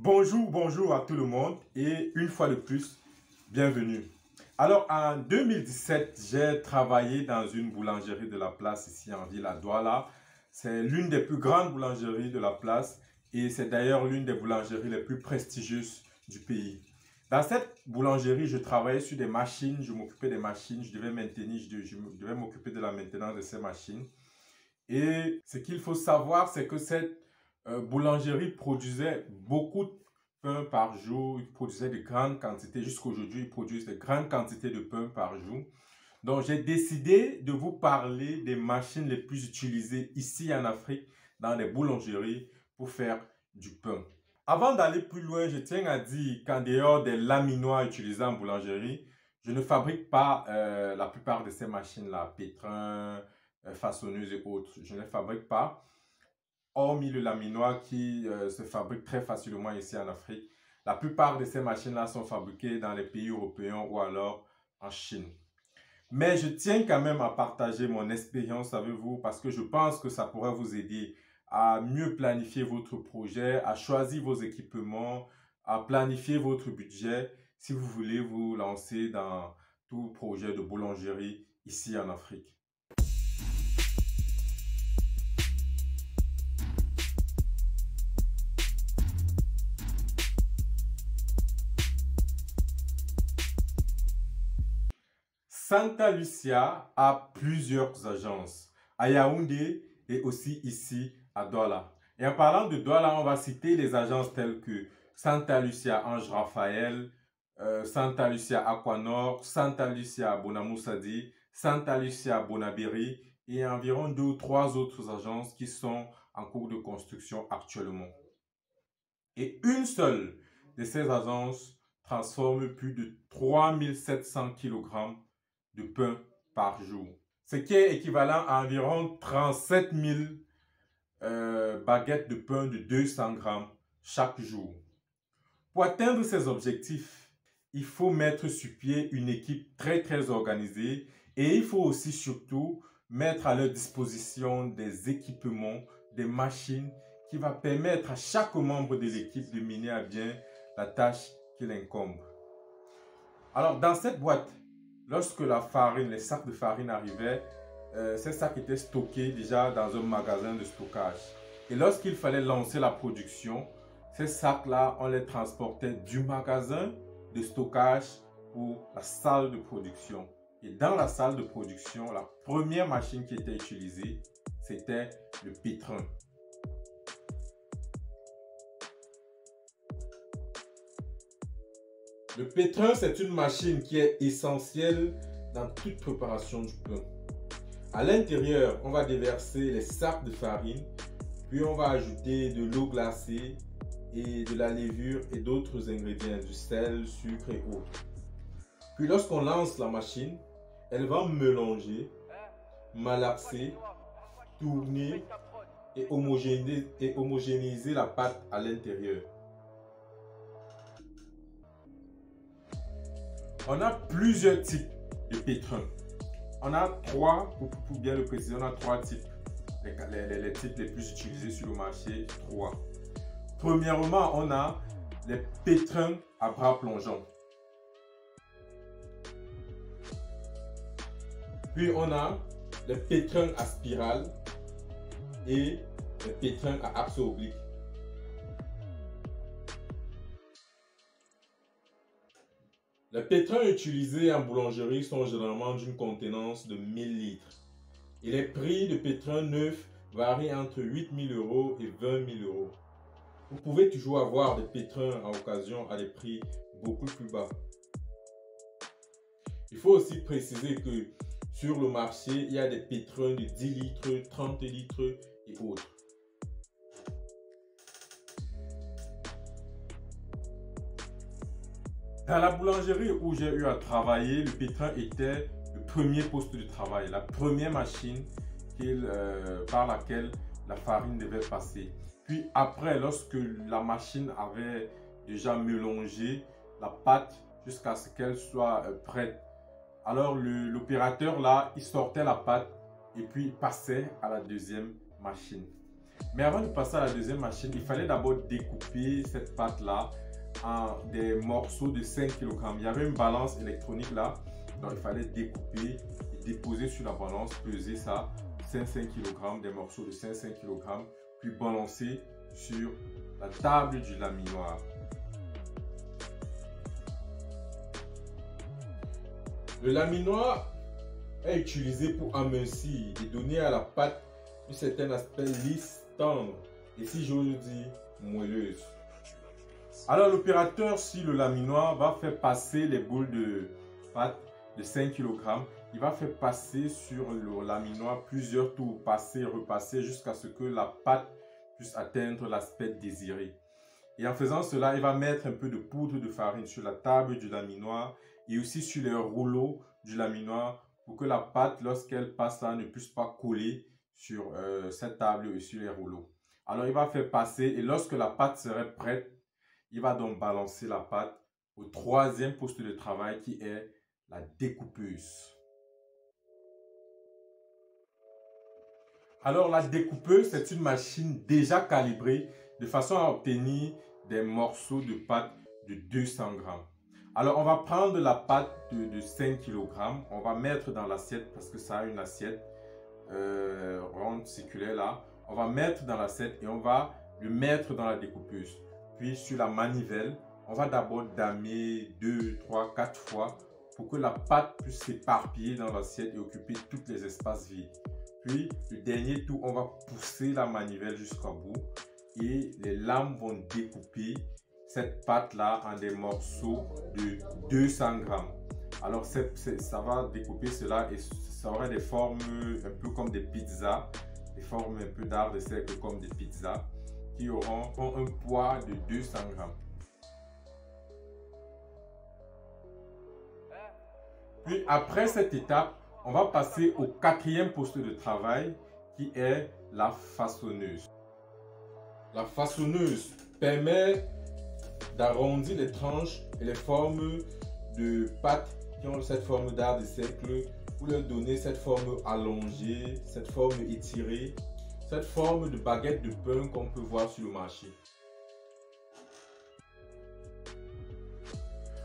Bonjour à tout le monde et une fois de plus, bienvenue. Alors en 2017, j'ai travaillé dans une boulangerie de la place ici en ville à Douala. C'est l'une des plus grandes boulangeries de la place et c'est d'ailleurs l'une des boulangeries les plus prestigieuses du pays. Dans cette boulangerie, je travaillais sur des machines, je m'occupais des machines, je devais maintenir, je devais m'occuper de la maintenance de ces machines. Et ce qu'il faut savoir, c'est que cette boulangerie produisait beaucoup de pain par jour. Ils produisaient de grandes quantités. Jusqu'aujourd'hui, ils produisent de grandes quantités de pain par jour. Donc, j'ai décidé de vous parler des machines les plus utilisées ici en Afrique dans les boulangeries pour faire du pain. Avant d'aller plus loin, je tiens à dire qu'en dehors des laminoirs utilisés en boulangerie, je ne fabrique pas la plupart de ces machines-là, pétrin, façonneuses et autres. Je ne les fabrique pas, hormis le laminoir qui se fabrique très facilement ici en Afrique. La plupart de ces machines-là sont fabriquées dans les pays européens ou alors en Chine. Mais je tiens quand même à partager mon expérience avec vous parce que je pense que ça pourrait vous aider à mieux planifier votre projet, à choisir vos équipements, à planifier votre budget si vous voulez vous lancer dans tout projet de boulangerie ici en Afrique. Santa Lucia a plusieurs agences, à Yaoundé et aussi ici à Douala. Et en parlant de Douala, on va citer les agences telles que Santa Lucia Ange Raphaël, Santa Lucia Aquanor, Santa Lucia Bonamoussadi, Santa Lucia Bonabéry et environ 2 ou 3 autres agences qui sont en cours de construction actuellement. Et une seule de ces agences transforme plus de 3700 kg de pain par jour, ce qui est équivalent à environ 37 000 baguettes de pain de 200 grammes chaque jour. Pour atteindre ces objectifs, il faut mettre sur pied une équipe très organisée et il faut aussi surtout mettre à leur disposition des équipements, des machines qui va permettre à chaque membre de l'équipe de mener à bien la tâche qui l'incombe. Alors dans cette boîte, lorsque la farine, les sacs de farine arrivaient, ces sacs étaient stockés déjà dans un magasin de stockage. Et lorsqu'il fallait lancer la production, ces sacs-là, on les transportait du magasin de stockage pour la salle de production. Et dans la salle de production, la première machine qui était utilisée, c'était le pétrin. Le pétrin, c'est une machine qui est essentielle dans toute préparation du pain. À l'intérieur, on va déverser les sacs de farine, puis on va ajouter de l'eau glacée et de la levure et d'autres ingrédients, du sel, sucre et autres. Puis lorsqu'on lance la machine, elle va mélanger, malaxer, tourner et homogénéiser la pâte à l'intérieur. On a plusieurs types de pétrin. On a 3, pour bien le préciser, on a 3 types. Les types les plus utilisés sur le marché, 3. Premièrement, on a les pétrins à bras plongeants. Puis on a les pétrins à spirale et les pétrins à axe oblique. Les pétrins utilisés en boulangerie sont généralement d'une contenance de 1000 litres. Et les prix de pétrins neufs varient entre 8 000 € et 20 000 €. Vous pouvez toujours avoir des pétrins à occasion à des prix beaucoup plus bas. Il faut aussi préciser que sur le marché, il y a des pétrins de 10 litres, 30 litres et autres. Dans la boulangerie où j'ai eu à travailler, le pétrin était le premier poste de travail, la première machine par laquelle la farine devait passer. Puis après, lorsque la machine avait déjà mélangé la pâte jusqu'à ce qu'elle soit prête, alors l'opérateur là, il sortait la pâte et puis il passait à la deuxième machine. Mais avant de passer à la deuxième machine, il fallait d'abord découper cette pâte-là en des morceaux de 5 kg. Il y avait une balance électronique là, donc il fallait découper et déposer sur la balance, peser ça, 5 kg, des morceaux de 5 kg, puis balancer sur la table du laminoir. Le laminoir est utilisé pour amincir et donner à la pâte un certain aspect lisse, tendre et, si j'ose dire, moelleuse. Alors l'opérateur sur le laminoir va faire passer les boules de pâte de 5 kg. Il va faire passer sur le laminoir plusieurs tours, passer, repasser jusqu'à ce que la pâte puisse atteindre l'aspect désiré. Et en faisant cela, il va mettre un peu de poudre de farine sur la table du laminoir et aussi sur les rouleaux du laminoir pour que la pâte, lorsqu'elle passe là, ne puisse pas coller sur cette table et sur les rouleaux. Alors, il va faire passer et lorsque la pâte serait prête, il va donc balancer la pâte au troisième poste de travail qui est la découpeuse. Alors, la découpeuse, c'est une machine déjà calibrée de façon à obtenir des morceaux de pâte de 200 grammes. Alors, on va prendre la pâte de 5 kg, on va mettre dans l'assiette parce que ça a une assiette ronde, circulaire là. On va mettre dans l'assiette et on va le mettre dans la découpeuse. Puis, sur la manivelle, on va d'abord damer 2, 3, 4 fois pour que la pâte puisse s'éparpiller dans l'assiette et occuper tous les espaces vides. Puis, le dernier tour, on va pousser la manivelle jusqu'au bout et les lames vont découper cette pâte-là en des morceaux de 200 grammes. Alors, ça va découper cela et ça aura des formes un peu comme des pizzas, des formes un peu d'arc de cercle comme des pizzas qui auront un poids de 200 grammes. Puis, après cette étape, on va passer au quatrième poste de travail qui est la façonneuse. La façonneuse permet d'arrondir les tranches et les formes de pâtes qui ont cette forme d'arc de cercle pour leur donner cette forme allongée, cette forme étirée, cette forme de baguette de pain qu'on peut voir sur le marché.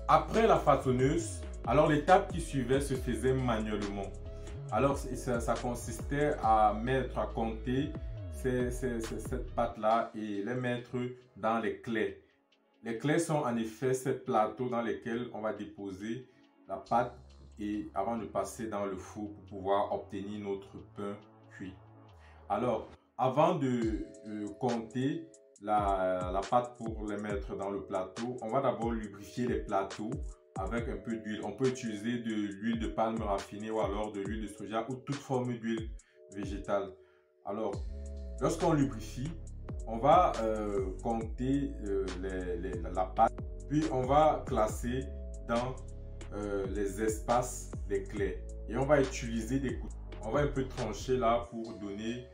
Après la façonneuse, alors l'étape qui suivait se faisait manuellement. Alors ça consistait à compter cette pâte-là et les mettre dans les clés. Les clés sont en effet ces plateaux dans lesquels on va déposer la pâte et avant de passer dans le four pour pouvoir obtenir notre pain cuit. Alors, avant de compter la pâte pour les mettre dans le plateau, on va d'abord lubrifier les plateaux avec un peu d'huile. On peut utiliser de l'huile de palme raffinée ou alors de l'huile de soja ou toute forme d'huile végétale. Alors, lorsqu'on lubrifie, on va compter la pâte, puis on va classer dans les espaces des clés. Et on va utiliser des couteaux. On va un peu trancher là pour donner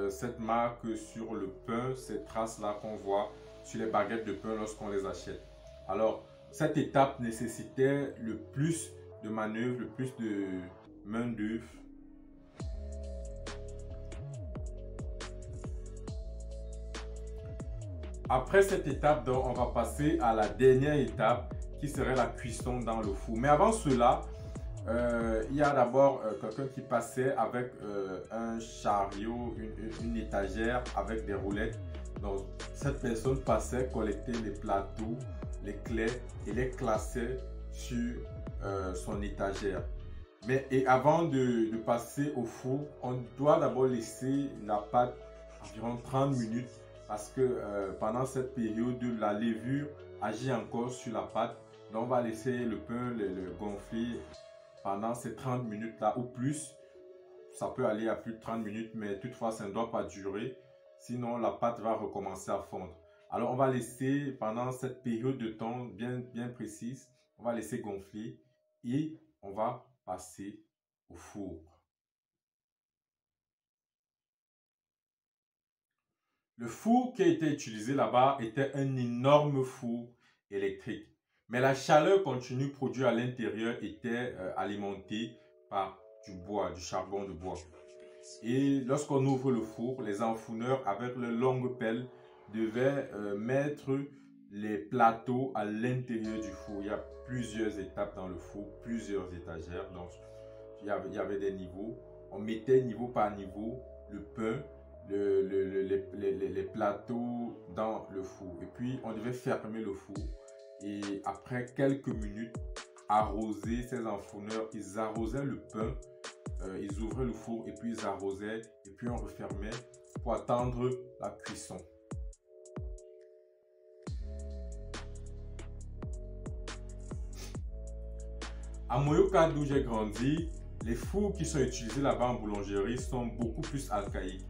cette marque sur le pain, ces traces là qu'on voit sur les baguettes de pain lorsqu'on les achète. Alors, cette étape nécessitait le plus de manœuvres, le plus de main d'œuvre. Après cette étape, donc, on va passer à la dernière étape qui serait la cuisson dans le four. Mais avant cela, il y a d'abord quelqu'un qui passait avec un chariot, une étagère avec des roulettes. Donc, cette personne passait, collectait les plateaux, les clés et les classait sur son étagère. Et avant de passer au four, on doit d'abord laisser la pâte environ 30 minutes parce que pendant cette période, la levure agit encore sur la pâte. Donc, on va laisser le pain le gonfler pendant ces 30 minutes là ou plus. Ça peut aller à plus de 30 minutes, mais toutefois, ça ne doit pas durer. Sinon, la pâte va recommencer à fondre. Alors, on va laisser pendant cette période de temps bien précise, on va laisser gonfler et on va passer au four. Le four qui a été utilisé là-bas était un énorme four électrique. Mais la chaleur continue produite à l'intérieur était alimentée par du bois, du charbon de bois. Et lorsqu'on ouvre le four, les enfourneurs avec leurs longues pelles devaient mettre les plateaux à l'intérieur du four. Il y a plusieurs étapes dans le four, plusieurs étagères. Donc, il y avait des niveaux. On mettait niveau par niveau le pain, les plateaux dans le four. Et puis, on devait fermer le four. Et après quelques minutes, arroser ces enfourneurs. Ils arrosaient le pain, ils ouvraient le four et puis ils arrosaient. Et puis, on refermait pour attendre la cuisson. À Moyoka, d'où j'ai grandi, les fours qui sont utilisés là-bas en boulangerie sont beaucoup plus archaïques.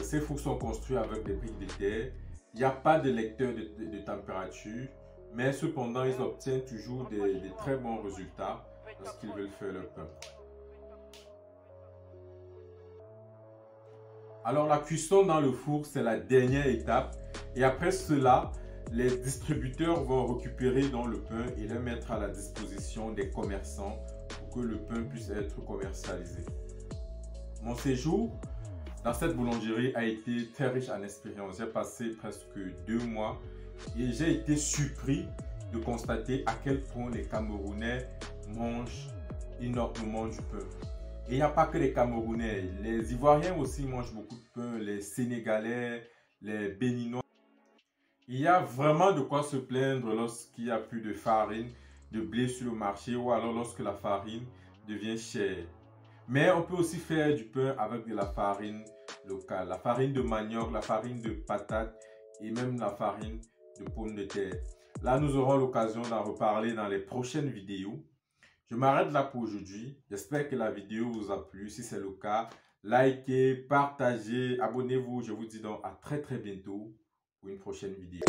Ces fours sont construits avec des briques de terre. Il n'y a pas de lecteur de température, mais cependant, ils obtiennent toujours des très bons résultats lorsqu'ils veulent faire leur pain. Alors, la cuisson dans le four, c'est la dernière étape. Et après cela, les distributeurs vont récupérer dans le pain et le mettre à la disposition des commerçants pour que le pain puisse être commercialisé. Mon séjour dans cette boulangerie a été très riche en expérience. J'ai passé presque 2 mois et j'ai été surpris de constater à quel point les Camerounais mangent énormément du pain. Et il n'y a pas que les Camerounais, les Ivoiriens aussi mangent beaucoup de pain, les Sénégalais, les Béninois. Il y a vraiment de quoi se plaindre lorsqu'il n'y a plus de farine, de blé sur le marché ou alors lorsque la farine devient chère. Mais on peut aussi faire du pain avec de la farine locale, la farine de manioc, la farine de patate et même la farine de pommes de terre. Là, nous aurons l'occasion d'en reparler dans les prochaines vidéos. Je m'arrête là pour aujourd'hui. J'espère que la vidéo vous a plu. Si c'est le cas, likez, partagez, abonnez-vous. Je vous dis donc à très bientôt pour une prochaine vidéo.